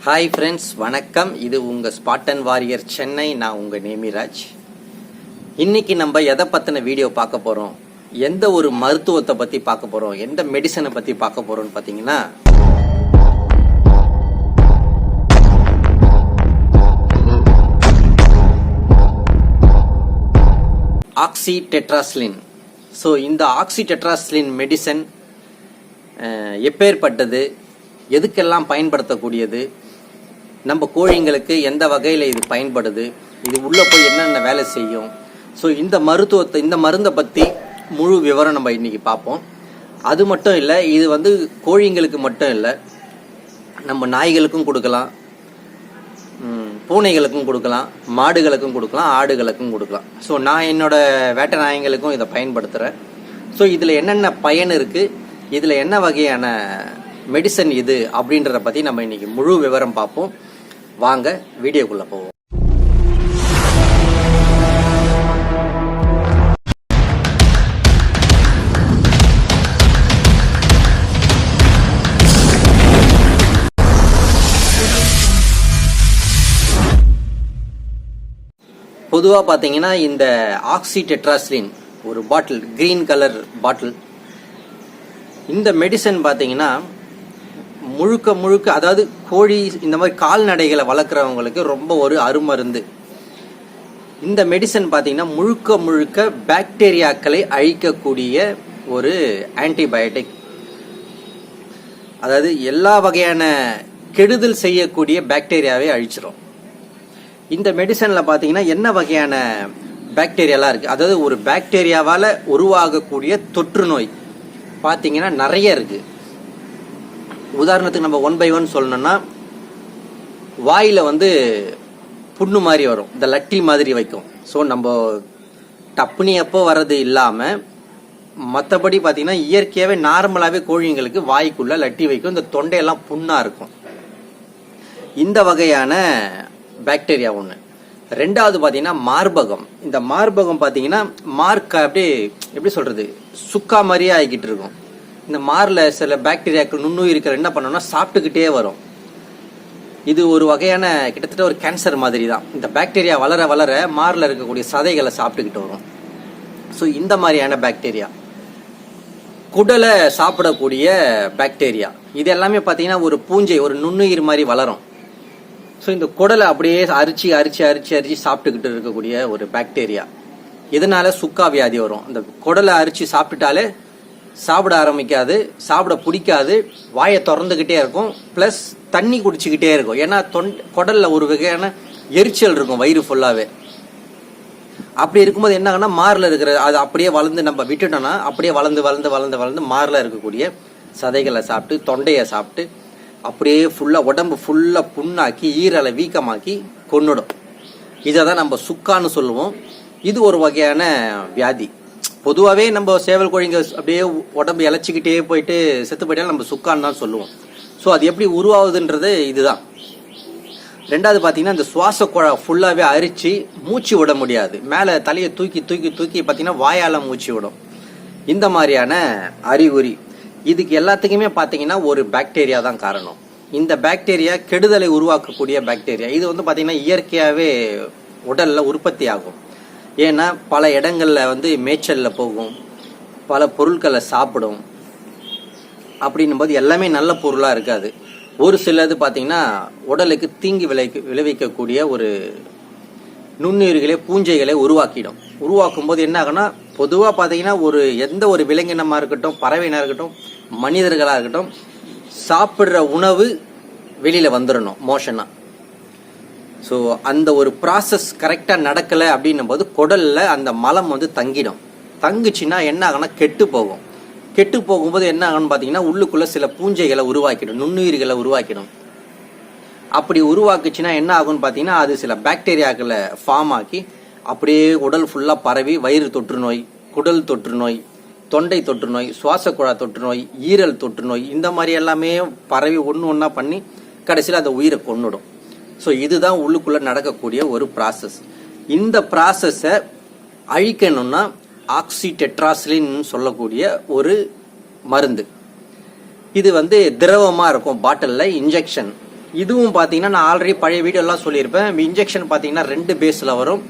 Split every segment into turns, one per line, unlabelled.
Hi friends, வணக்கம். இது உங்கள் ஸ்பாட்டன் வாரியர் சென்னை. நான் உங்கள் நேமிராஜ். இன்னைக்கு நம்ம எதை பற்றின வீடியோ பார்க்க போகிறோம், எந்த ஒரு மருத்துவத்தை பற்றி பார்க்க போகிறோம், எந்த மெடிசனை பற்றி பார்க்க போகிறோம்னு பார்த்தீங்கன்னா, ஆக்சிடெட்ராசிலின். ஸோ இந்த ஆக்சிடெட்ராசிலின் மெடிசன் எப்பேற்பட்டது, எதுக்கெல்லாம் பயன்படுத்தக்கூடியது, நம்ம கோழிங்களுக்கு எந்த வகையில் இது பயன்படுது, இது உள்ளே போய் என்னென்ன வேலை செய்யும். ஸோ இந்த மருந்தை பற்றி முழு விவரம் நம்ம இன்னைக்கு பார்ப்போம். அது மட்டும் இல்லை, இது கோழிங்களுக்கு மட்டும் இல்லை, நம்ம நாய்களுக்கும் கொடுக்கலாம், பூனைகளுக்கும் கொடுக்கலாம், மாடுகளுக்கும் கொடுக்கலாம், ஆடுகளுக்கும் கொடுக்கலாம். ஸோ நான் என்னோட வேட்டை நாய்களுக்கும் இதை பயன்படுத்துகிறேன். ஸோ இதில் என்னென்ன பயன் இருக்குது, இதில் என்ன வகையான மெடிசன் இது அப்படின்றத பற்றி நம்ம இன்னைக்கு முழு விவரம் பார்ப்போம். வாங்க வீடியோக்குள்ள போவோம். பொதுவாக பார்த்தீங்கன்னா இந்த ஆக்சிடெட்ராசிலின் ஒரு பாட்டில், கிரீன் கலர் பாட்டில், இந்த மெடிசன் பார்த்தீங்கன்னா முழுக்க அதாவது கோழி இந்த மாதிரி கால்நடைகளை வளர்க்குறவங்களுக்கு ரொம்ப ஒரு அருமருந்து. இந்த மெடிசன் பார்த்தீங்கன்னா முழுக்க பாக்டீரியாக்களை அழிக்கக்கூடிய ஒரு ஆன்டிபயோட்டிக். அதாவது எல்லா வகையான கெடுதல் செய்யக்கூடிய பாக்டீரியாவை அழிச்சிடும். இந்த மெடிசனில் பார்த்தீங்கன்னா என்ன வகையான பாக்டீரியாலாம் இருக்குது, அதாவது ஒரு பாக்டீரியாவால் உருவாகக்கூடிய தொற்று நோய் பார்த்தீங்கன்னா நிறைய இருக்குது. உதாரணத்துக்கு நம்ம 1 by 1 சொல்லணும்னா, வாயில் புண்ணு மாதிரி வரும், இந்த லட்டி மாதிரி வைக்கும். ஸோ நம்ம டப்புனி எப்போ வர்றது இல்லாமல் மற்றபடி பார்த்தீங்கன்னா இயற்கையாகவே நார்மலாகவே கோழிங்களுக்கு வாய்க்குள்ள லட்டி வைக்கும், இந்த தொண்டையெல்லாம் புண்ணாக இருக்கும். இந்த வகையான பாக்டீரியா ஒன்று. ரெண்டாவது பார்த்தீங்கன்னா மார்பகம். இந்த மார்பகம் பார்த்தீங்கன்னா அப்படியே எப்படி சொல்கிறது, சுக்கா மாதிரியே ஆகிக்கிட்டு இருக்கும். இந்த மாரில் சில பாக்டீரியாக்கள் நுண்ணுயிர்கள் என்ன பண்ணோம்னா சாப்பிட்டுக்கிட்டே வரும். இது ஒரு வகையான கிட்டத்தட்ட ஒரு கேன்சர் மாதிரி தான். இந்த பாக்டீரியா வளர வளர மாரில் இருக்கக்கூடிய சதைகளை சாப்பிட்டுக்கிட்டு வரும். ஸோ இந்த மாதிரியான பாக்டீரியா. குடலை சாப்பிடக்கூடிய பாக்டீரியா, இது எல்லாமே பார்த்தீங்கன்னா ஒரு பூஞ்சை, ஒரு நுண்ணுயிர் மாதிரி வளரும். ஸோ இந்த குடலை அப்படியே அரிச்சு சாப்பிட்டுக்கிட்டு இருக்கக்கூடிய ஒரு பாக்டீரியா. இதனால சுக்கா வியாதி வரும். இந்த குடலை அரிச்சு சாப்பிட்டுட்டாலே சாப்பிட ஆரம்பிக்காது, சாப்பிட பிடிக்காது, வாயை திறந்துக்கிட்டே இருக்கும், ப்ளஸ் தண்ணி குடிச்சுக்கிட்டே இருக்கும். ஏன்னா குடல்ல ஒரு வகையான எரிச்சல் இருக்கும் வயிறு ஃபுல்லாகவே. அப்படி இருக்கும்போது என்ன ஆகுனா, மாரில் இருக்கிற அது அப்படியே வளர்ந்து நம்ம விட்டுட்டோம்னா அப்படியே வளர்ந்து மாரில் இருக்கக்கூடிய சதைகளை சாப்பிட்டு, தொண்டையை சாப்பிட்டு, அப்படியே ஃபுல்லாக உடம்பு ஃபுல்லாக புண்ணாக்கி, ஈரலை வீக்கமாக்கி கொன்னுடும். இதை தான் நம்ம சுக்கான்னு சொல்லுவோம். இது ஒரு வகையான வியாதி. பொதுவாகவே நம்ம சேவல் கோழிங்க அப்படியே உடம்பு இழைச்சிக்கிட்டே போயிட்டு செத்து போயிட்டாலும் நம்ம சுக்கான்னு தான் சொல்லுவோம். ஸோ அது எப்படி உருவாகுதுன்றது இதுதான். ரெண்டாவது பார்த்தீங்கன்னா, இந்த சுவாச குழாய் ஃபுல்லாகவே அரிச்சு மூச்சு விட முடியாது. மேலே தலையை தூக்கி பார்த்தீங்கன்னா வாயால் மூச்சு விடும். இந்த மாதிரியான அறிகுறி. இதுக்கு எல்லாத்துக்குமே பார்த்தீங்கன்னா ஒரு பாக்டீரியா தான் காரணம். இந்த பாக்டீரியா கெடுதலை உருவாக்கக்கூடிய பாக்டீரியா. இது பார்த்தீங்கன்னா இயற்கையாகவே உடலில் உற்பத்தி ஆகும். ஏன்னா பல இடங்களில் மேய்ச்சலில் போகும், பல பொருட்களை சாப்பிடும். அப்படின்னும் போது எல்லாமே நல்ல பொருளாக இருக்காது. ஒரு சிலது பார்த்தீங்கன்னா உடலுக்கு தீங்கு விளைவிக்கக்கூடிய ஒரு நுண்ணுயிர்களே, பூஞ்சைகளை உருவாக்கும் போது என்ன ஆகுனா, பொதுவாக பார்த்தீங்கன்னா எந்த ஒரு விலங்கினமாக இருக்கட்டும், பறவையினாக இருக்கட்டும், மனிதர்களாக இருக்கட்டும், சாப்பிட்ற உணவு வெளியில் வந்துடணும் மோஷனாக. ஸோ அந்த ஒரு ப்ராசஸ் கரெக்டாக நடக்கலை அப்படின்னும் போது குடலில் அந்த மலம் தங்கிடும். தங்குச்சுன்னா என்ன ஆகுனா கெட்டு போகும். கெட்டு போகும்போது என்ன ஆகுன்னு பார்த்தீங்கன்னா, உள்ளுக்குள்ளே சில பூஞ்சைகளை உருவாக்கிடும், நுண்ணுயிர்களை உருவாக்கிடும். அப்படி உருவாக்குச்சுன்னா என்ன ஆகுன்னு பார்த்தீங்கன்னா, அது சில பாக்டீரியாக்களை ஃபார்ம் ஆக்கி அப்படியே உடல் ஃபுல்லாக பரவி வயிறு தொற்று நோய், குடல் தொற்று நோய், தொண்டை தொற்று நோய், சுவாச குழாய் தொற்று நோய், ஈரல் தொற்று நோய், இந்த மாதிரி எல்லாமே பரவி ஒன்றா பண்ணி கடைசியில் அந்த உயிரை கொன்னுடும். ஸோ இதுதான் உள்ளுக்குள்ளே நடக்கக்கூடிய ஒரு ப்ராசஸ். இந்த ப்ராசஸை அழிக்கணும்னா ஆக்சிடெட்ராசிலின் சொல்லக்கூடிய ஒரு மருந்து. இது திரவமாக இருக்கும் பாட்டிலில், இன்ஜெக்ஷன். இதுவும் பார்த்தீங்கன்னா நான் ஆல்ரெடி பழைய வீடியோலாம் சொல்லியிருப்பேன். இன்ஜெக்ஷன் பார்த்தீங்கன்னா 2 பேஸில் வரும்.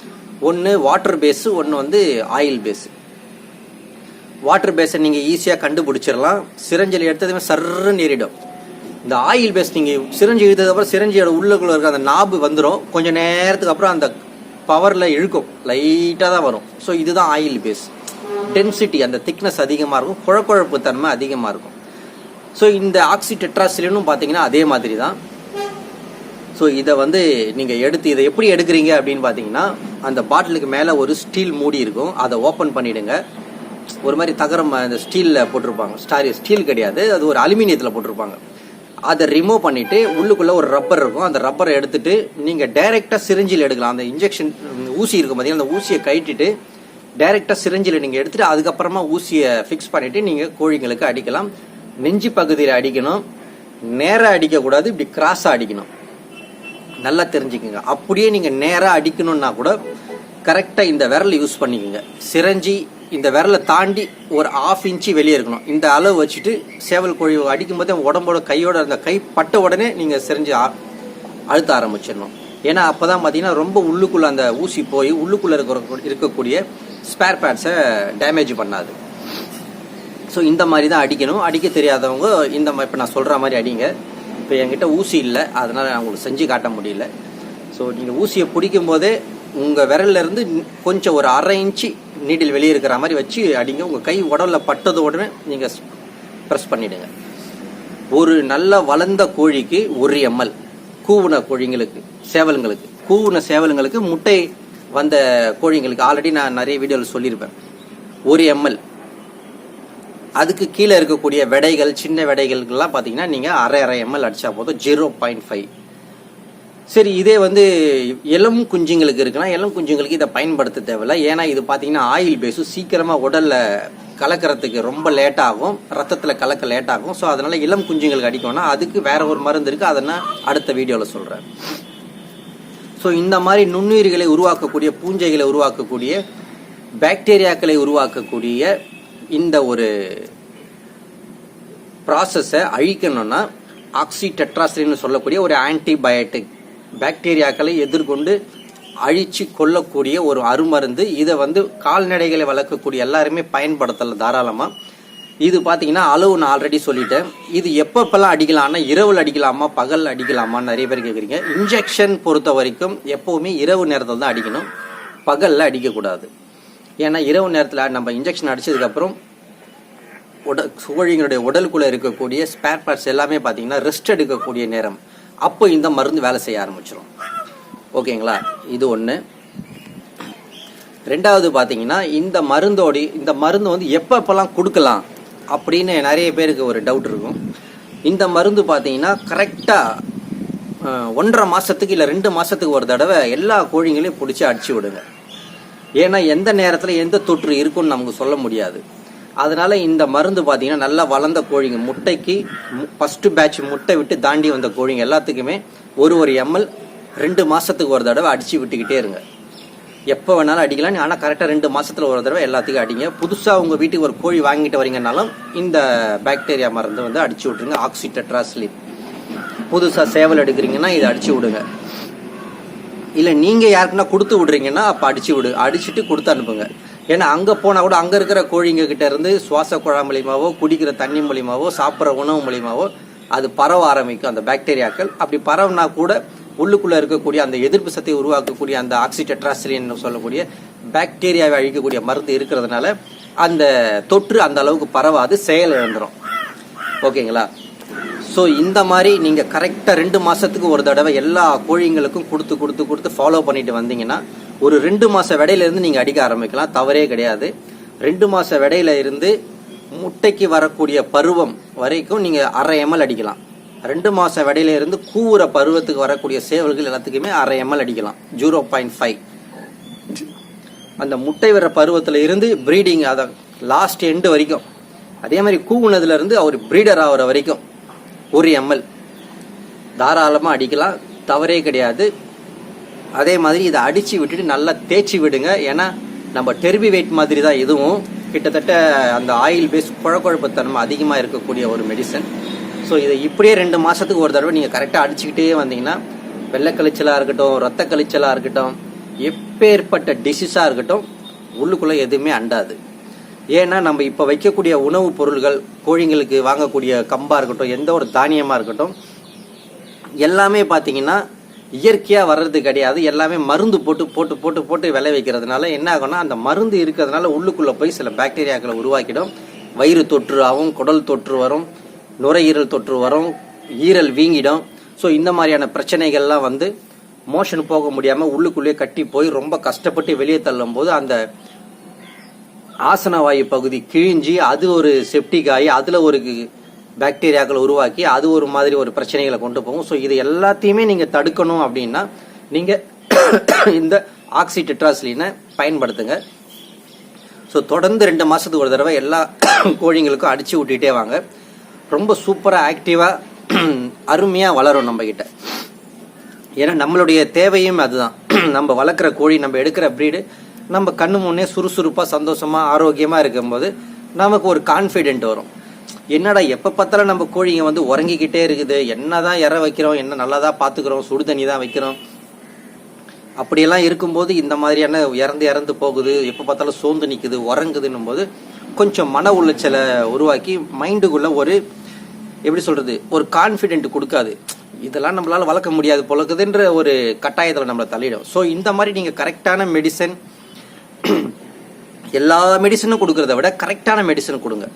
ஒன்று வாட்டர் பேஸு, ஒன்று வந்து ஆயில் பேஸு. வாட்டர் பேஸை நீங்கள் ஈஸியாக கண்டுபிடிச்சிடலாம். சிரஞ்சில் எடுத்ததுமே சர்ன்னு ஏறிடும். இந்த ஆயில் பேஸ் நீங்கள் சிரஞ்சி இழுத்ததுக்கப்புறம் சிரஞ்சியோட உள்ளுக்குள்ள இருக்க அந்த நாபு வந்துடும். கொஞ்சம் நேரத்துக்கு அப்புறம் அந்த பவரில் இழுக்கும், லைட்டாக தான் வரும். ஸோ இதுதான் ஆயில் பேஸ். டென்சிட்டி, அந்த திக்னஸ் அதிகமாக இருக்கும், குழக்குழப்பு தன்மை அதிகமாக இருக்கும். ஸோ இந்த ஆக்சி டெட்ராசிலினும் பார்த்தீங்கன்னா அதே மாதிரி தான். ஸோ இதை வந்து நீங்கள் எடுத்து இதை எப்படி எடுக்கிறீங்க அப்படின்னு பார்த்தீங்கன்னா, அந்த பாட்டிலுக்கு மேலே ஒரு ஸ்டீல் மூடி இருக்கும், அதை ஓப்பன் பண்ணிவிடுங்க. ஒரு மாதிரி தகரம் அந்த ஸ்டீலில் போட்டிருப்பாங்க, ஸ்டீல் கிடையாது, அது ஒரு அலுமினியத்தில் போட்டிருப்பாங்க. அதை ரிமூவ் பண்ணிவிட்டு உள்ளுக்குள்ளே ஒரு ரப்பர் இருக்கும், அந்த ரப்பரை எடுத்துட்டு நீங்கள் டைரெக்டாக சிரிஞ்சில் எடுக்கலாம். அந்த இன்ஜெக்ஷன் ஊசி இருக்கும் பார்த்தீங்கன்னா, அந்த ஊசியை கட்டிட்டு டைரெக்டாக சிரிஞ்சில் நீங்கள் எடுத்துகிட்டு அதுக்கப்புறமா ஊசியை ஃபிக்ஸ் பண்ணிவிட்டு நீங்கள் கோழிங்களுக்கு அடிக்கலாம். நெஞ்சு பகுதியில் அடிக்கணும், நேராக அடிக்கக்கூடாது, இப்படி கிராஸாக அடிக்கணும். நல்லா தெரிஞ்சுக்கோங்க. அப்படியே நீங்கள் நேராக அடிக்கணும்னா கூட கரெக்டாக இந்த விரல் யூஸ் பண்ணிக்கோங்க. சிரஞ்சி இந்த விரலை தாண்டி ஒரு 1/2 இன்ச்சு வெளியே இருக்கணும். இந்த அளவு வச்சுட்டு சேவல் கோழி அடிக்கும் போதே உடம்போட கையோட அந்த கை பட்ட உடனே நீங்கள் சிரஞ்சி அழுத்த ஆரம்பிச்சிடணும். ஏன்னா அப்போ தான் பார்த்தீங்கன்னா ரொம்ப உள்ளுக்குள்ளே அந்த ஊசி போய் உள்ளுக்குள்ளே இருக்கக்கூடிய ஸ்பேர் பேட்ஸை டேமேஜ் பண்ணாது. ஸோ இந்த மாதிரி தான் அடிக்கணும். அடிக்க தெரியாதவங்க இந்த மாதிரி இப்போ நான் சொல்கிற மாதிரி அடிங்க. இப்போ என்கிட்ட ஊசி இல்லை, அதனால் நான் உங்களுக்கு செஞ்சு காட்ட முடியல. ஸோ நீங்கள் ஊசியை பிடிக்கும் போதே உங்கள் விரல்லேருந்து கொஞ்சம் ஒரு 1/2 இன்ச்சு நீடில் வெளியே இருக்கிற மாதிரி வச்சு அடிங்க. உங்கள் கை உடலில் பட்டது உடனே நீங்கள் ப்ரெஸ் பண்ணிவிடுங்க. ஒரு நல்ல வளர்ந்த கோழிக்கு 1 ml, கூவுன கோழிங்களுக்கு சேவல்களுக்கு, கூவுன சேவல்களுக்கு முட்டை வந்த கோழிங்களுக்கு ஆல்ரெடி நான் நிறைய வீடியோவில் சொல்லியிருப்பேன், 1 ml. அதுக்கு கீழே இருக்கக்கூடிய விடைகள், சின்ன விடைகளுக்கெல்லாம் பார்த்தீங்கன்னா நீங்கள் 1/2 ml அடித்தா போதும், 0.5. சரி, இதே வந்து இளம் குஞ்சுங்களுக்கு இருக்குன்னா இளம் குஞ்சுங்களுக்கு இதை பயன்படுத்த தேவையில்லை. ஏன்னா இது பார்த்தீங்கன்னா ஆயில் பேஸும் சீக்கிரமாக உடலில் கலக்கிறதுக்கு ரொம்ப லேட்டாகும், ரத்தத்தில் கலக்க லேட்டாகும். ஸோ அதனால் இளம் குஞ்சுங்களுக்கு அடிக்கணும்னா அதுக்கு வேற ஒரு மருந்து இருக்குது, அதை நான் அடுத்த வீடியோவில் சொல்கிறேன். ஸோ இந்த மாதிரி நுண்ணுயிர்களை உருவாக்கக்கூடிய, பூஞ்சைகளை உருவாக்கக்கூடிய, பாக்டீரியாக்களை உருவாக்கக்கூடிய இந்த ஒரு ப்ராசஸை அழிக்கணும்னா ஆக்சி டெட்ராசிலின் சொல்லக்கூடிய ஒரு ஆன்டிபயோட்டிக், பாக்டீரியாக்களை எதிர்கொண்டு அழிச்சு கொள்ளக்கூடிய ஒரு அருமருந்து. இதை வந்து கால்நடைகளை வளர்க்கக்கூடிய எல்லாருமே பயன்படுத்தல தாராளமாக. இது பார்த்தீங்கன்னா அளவு நான் ஆல்ரெடி சொல்லிட்டேன். இது எப்பப்பெல்லாம் அடிக்கலாம்னா, இரவில் அடிக்கலாமா பகல் அடிக்கலாமான்னு நிறைய பேர் கேட்குறீங்க. இன்ஜெக்ஷன் பொறுத்த வரைக்கும் எப்போவுமே இரவு நேரத்தில் தான் அடிக்கணும், பகலில் அடிக்கக்கூடாது. ஏன்னா இரவு நேரத்தில் நம்ம இன்ஜெக்ஷன் அடித்ததுக்கப்புறம் கோழிங்களுடைய உடலுக்குள்ளே இருக்கக்கூடிய ஸ்பேர் பார்ட்ஸ் எல்லாமே பார்த்தீங்கன்னா ரெஸ்ட் எடுக்கக்கூடிய நேரம். அப்போ இந்த மருந்து வேலை செய்ய ஆரம்பிச்சிடும். ஓகேங்களா? இது ஒன்று. ரெண்டாவது பார்த்தீங்கன்னா, இந்த மருந்து வந்து எப்பப்பெல்லாம் கொடுக்கலாம் அப்படின்னு நிறைய பேருக்கு ஒரு டவுட் இருக்கும். இந்த மருந்து பார்த்தீங்கன்னா கரெக்டாக 1.5 மாதத்துக்கு இல்லை 2 மாதத்துக்கு ஒரு தடவை எல்லா கோழிங்களையும் பிடிச்சி அடிச்சு விடுங்க. ஏன்னா எந்த நேரத்தில் எந்த தொற்று இருக்குன்னு நமக்கு சொல்ல முடியாது. அதனால இந்த மருந்து பார்த்தீங்கன்னா நல்லா வளர்ந்த கோழிங்க, முட்டைக்கு ஃபர்ஸ்ட் பேட்ச் முட்டை விட்டு தாண்டி வந்த கோழிங்க எல்லாத்துக்குமே 1 ml 2 மாதத்துக்கு ஒரு தடவை அடித்து விட்டுக்கிட்டே இருங்க. எப்போ வேணாலும் அடிக்கலாம், ஆனால் கரெக்டாக 2 மாதத்தில் ஒரு தடவை எல்லாத்துக்கும் அடிங்க. புதுசாக உங்கள் வீட்டுக்கு ஒரு கோழி வாங்கிட்டு வரீங்கன்னாலும் இந்த பாக்டீரியா மருந்து வந்து அடிச்சு விட்ருங்க. ஆக்சி டெட்ராசிலின். புதுசாக சேவல் எடுக்கிறீங்கன்னா இதை அடிச்சு விடுங்க. இல்லை நீங்கள் யாருக்குன்னா கொடுத்து விடுறீங்கன்னா அப்போ அடிச்சுட்டு கொடுத்து அனுப்புங்க. ஏன்னா அங்கே போனால் கூட அங்கே இருக்கிற கோழிங்க கிட்ட இருந்து சுவாச குழாய் மூலியமாவோ, குடிக்கிற தண்ணி மூலியமாவோ, சாப்பிட்ற உணவு மூலியமாவோ அது பரவ ஆரம்பிக்கும் அந்த பாக்டீரியாக்கள். அப்படி பரவுனா கூட உள்ளுக்குள்ளே இருக்கக்கூடிய அந்த எதிர்ப்பு சக்தியை உருவாக்கக்கூடிய அந்த ஆக்சி டெட்ராசிலின் சொல்லக்கூடிய பாக்டீரியாவை அழிக்கக்கூடிய மருந்து இருக்கிறதுனால அந்த தொற்று அந்த அளவுக்கு பரவாது, செயல் இழந்துடும். ஓகேங்களா? ஸோ இந்த மாதிரி நீங்கள் கரெக்டாக 2 மாதத்துக்கு ஒரு தடவை எல்லா கோழிங்களுக்கும் கொடுத்து ஃபாலோ பண்ணிட்டு வந்தீங்கன்னா ஒரு 2 மாத விடையிலேருந்து நீங்கள் அடிக்க ஆரம்பிக்கலாம். தவறே கிடையாது. 2 மாத விடையில இருந்து முட்டைக்கு வரக்கூடிய பருவம் வரைக்கும் நீங்கள் 1/2 ml அடிக்கலாம். 2 மாத விடையில இருந்து கூவுற பருவத்துக்கு வரக்கூடிய சேவல்கள் எல்லாத்துக்குமே 1/2 ml அடிக்கலாம். 0.5. அந்த முட்டை வர பருவத்தில் இருந்து ப்ரீடிங் அதை லாஸ்ட் எண்டு வரைக்கும், அதே மாதிரி கூவுனதுல இருந்து அவர் ப்ரீடர் ஆகிற வரைக்கும் 1 ml தாராளமாக அடிக்கலாம். தவறே கிடையாது. அதே மாதிரி இதை அடித்து விட்டுட்டு நல்லா தேய்ச்சி விடுங்க. ஏன்னா நம்ம டெர்பி வெயிட் மாதிரி தான் இதுவும், கிட்டத்தட்ட அந்த ஆயில் பேஸ் குழப்பத்தன்மை அதிகமாக இருக்கக்கூடிய ஒரு மெடிசன். ஸோ ஸோ இதை இப்படியே 2 மாதத்துக்கு ஒரு தடவை நீங்கள் கரெக்டாக அடிச்சுக்கிட்டே வந்தீங்கன்னா வெள்ளை கழிச்சலாக இருக்கட்டும், ரத்த கழிச்சலாக இருக்கட்டும், எப்பேற்பட்ட டிசீஸாக இருக்கட்டும், உள்ளுக்குள்ளே எதுவுமே அண்டாது. ஏன்னா நம்ம இப்போ வைக்கக்கூடிய உணவுப் பொருள்கள், கோழிங்களுக்கு வாங்கக்கூடிய கம்பாக இருக்கட்டும், எந்த ஒரு தானியமாக இருக்கட்டும், எல்லாமே பார்த்தீங்கன்னா இயற்கையாக வர்றது கிடையாது. எல்லாமே மருந்து போட்டு போட்டு போட்டு போட்டு விளை வைக்கிறதுனால என்ன ஆகும்னா, அந்த மருந்து இருக்கிறதுனால உள்ளுக்குள்ளே போய் சில பாக்டீரியாக்களை உருவாக்கிடும். வயிறு தொற்று ஆகும், குடல் தொற்று வரும், நுரையீரல் தொற்று வரும், ஈரல் வீங்கிடும். ஸோ இந்த மாதிரியான பிரச்சனைகள்லாம் வந்து மோஷன் போக முடியாமல் உள்ளுக்குள்ளேயே கட்டி போய் ரொம்ப கஷ்டப்பட்டு வெளியே தள்ளும் போது அந்த ஆசன வாயு பகுதி கிழிஞ்சி அது ஒரு செப்டிக் ஆகி அதில் ஒரு பாக்டீரியாக்களை உருவாக்கி அது ஒரு மாதிரி ஒரு பிரச்சனைகளை கொண்டு போகும். ஸோ இது எல்லாத்தையுமே நீங்கள் தடுக்கணும் அப்படின்னா நீங்கள் இந்த ஆக்சி டெட்ராசிலினை பயன்படுத்துங்க. ஸோ தொடர்ந்து 2 மாதத்துக்கு ஒரு தடவை எல்லா கோழிங்களுக்கும் அடித்து விட்டுட்டே வாங்க. ரொம்ப சூப்பராக ஆக்டிவாக அருமையாக வளரும் நம்மக்கிட்ட. ஏன்னா நம்மளுடைய தேவையும் அதுதான். நம்ம வளர்க்குற கோழி, நம்ம எடுக்கிற ப்ரீடு நம்ம கண்ணு முன்னே சுறுசுறுப்பாக சந்தோஷமாக ஆரோக்கியமாக இருக்கும்போது நமக்கு ஒரு கான்ஃபிடென்ட் வரும். என்னடா எப்போ பார்த்தாலும் நம்ம கோழிங்க வந்து உறங்கிக்கிட்டே இருக்குது, என்ன தான் இற வைக்கிறோம், என்ன நல்லா தான் பார்த்துக்கிறோம், சுடு தண்ணி தான் வைக்கிறோம், அப்படியெல்லாம் இருக்கும்போது இந்த மாதிரியான இறந்து போகுது, எப்போ பார்த்தாலும் சோர்ந்து நிற்குது, உறங்குதுன்னும் போது கொஞ்சம் மன உளைச்சலை உருவாக்கி மைண்டுக்குள்ளே ஒரு எப்படி சொல்கிறது, ஒரு கான்ஃபிடென்ட் கொடுக்காது. இதெல்லாம் நம்மளால் வளர்க்க முடியாது போலக்குதுன்ற ஒரு கட்டாயத்தில் நம்மளை தள்ளிடும். ஸோ இந்த மாதிரி நீங்கள் கரெக்டான மெடிசன், எல்லா மெடிசனும் கொடுக்கறத விட கரெக்டான மெடிசன் கொடுங்க.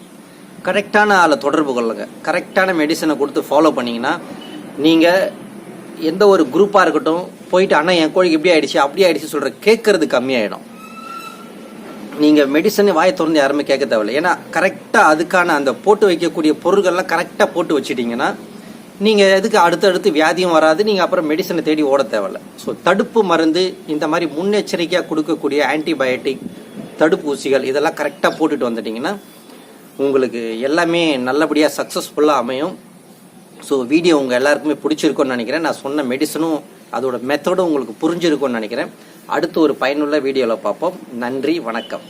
கரெக்டான ஆளை தொடர்பு கொள்ளுங்க. கரெக்டான மெடிசனை கொடுத்து ஃபாலோ பண்ணிங்கன்னா நீங்கள் எந்த ஒரு குரூப்பாக இருக்கட்டும் போயிட்டு அண்ணா என் கோழிக்கு இப்படி ஆயிடுச்சு அப்படி ஆயிடுச்சு சொல்கிற கேட்கறது கம்மியாயிடும். நீங்கள் மெடிசன் வாயை திறந்து யாருமே கேட்க தேவையில்லை. ஏன்னா கரெக்டாக அதுக்கான அந்த போட்டு வைக்கக்கூடிய பொருட்கள்லாம் கரெக்டாக போட்டு வச்சுட்டிங்கன்னா நீங்கள் எதுக்கு அடுத்தடுத்து வியாதியும் வராது, நீங்கள் அப்புறம் மெடிசனை தேடி ஓட தேவையில்லை. ஸோ தடுப்பு மருந்து, இந்த மாதிரி முன்னெச்சரிக்கையாக கொடுக்கக்கூடிய ஆன்டிபயோட்டிக், தடுப்பூசிகள் இதெல்லாம் கரெக்டாக போட்டுட்டு வந்துட்டிங்கன்னா உங்களுக்கு எல்லாமே நல்லபடியாக சக்ஸஸ்ஃபுல்லாக அமையும். ஸோ வீடியோ உங்கள் எல்லாருக்குமே பிடிச்சிருக்கும்னு நினைக்கிறேன். நான் சொன்ன மெடிசனும் அதோட மெத்தடும் உங்களுக்கு புரிஞ்சிருக்கும்னு நினைக்கிறேன். அடுத்து ஒரு பயனுள்ள வீடியோவில் பார்ப்போம். நன்றி, வணக்கம்.